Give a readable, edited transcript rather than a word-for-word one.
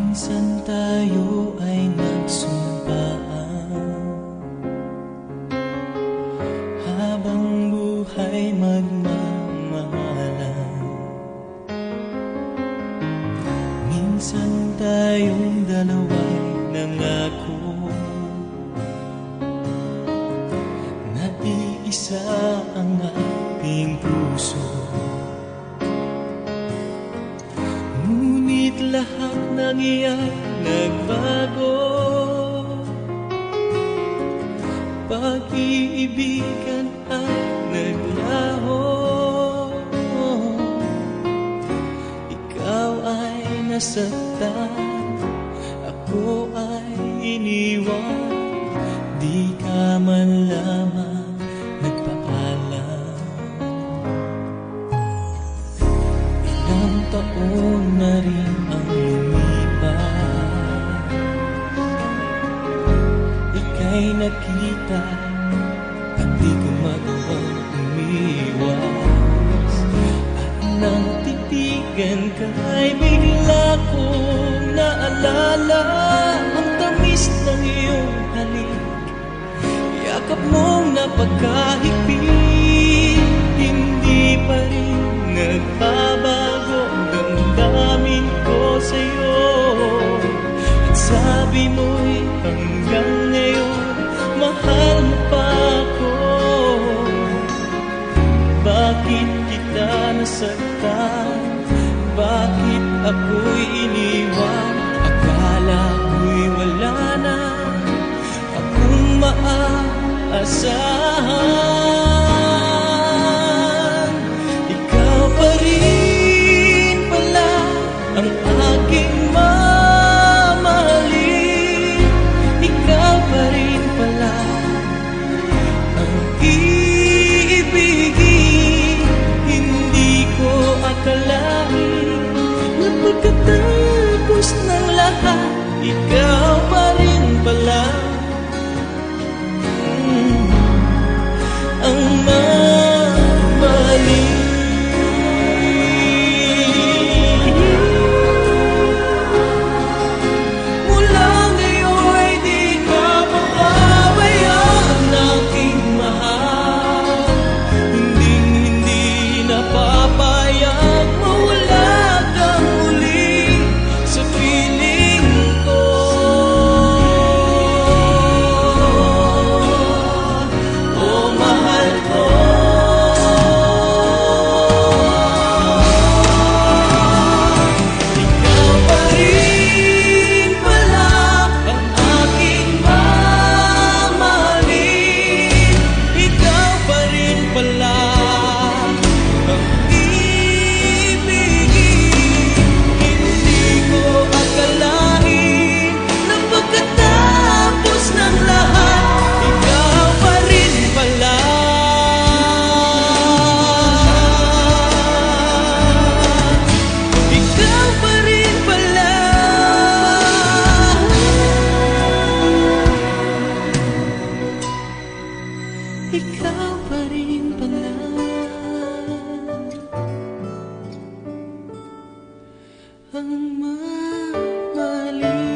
Minsan tayo ay nagsumpaan, habang buhay magmamahalan. Minsan tayong dalawa'y nangako na iisa ang ating puso. Ngunit lahat ng iyan nagbago, pag-iibigan ay naglaho. Ikaw ay nasaktan, ako ay iniwan, di ka man lamang nagpaalam. Ilang taon na rin ang lumipas, ika'y nakita at di ko magawang umiwas. At nang titigan ka'y bigla kong naalala ang tamis ng iyong halik, yakap mong napagkahigpit. Hindi pa rin nagbabago ang damdamin ko sa'yo, at sabi mo'y hanggang ngayon mahal mo pa ako. Bakit kita nasaktan? Bakit ako'y iniwan? Akala ko'y wala na akong maaasahan. Ikaw pa rin pala ang aking mamahalin. Ikaw pa rin pala ang iibigin. Hindi ko akalain na pagkatapos ng lahat, ikaw pa rin pala ang mamahalin. Mula ngayon'y di ka mapabayaan aking mahal. Hinding-hindi napapayag mawala kang muli sa piling ko. Oh, mahal ko, ikaw pa rin pala ang aking mamahalin. Ikaw pa rin pala ang ibigin. Hindi ko akalain na pagkatapos ng lahat, ikaw pa rin pala ikaw pa rin pala ikaw pa rin pala ang mamahalin.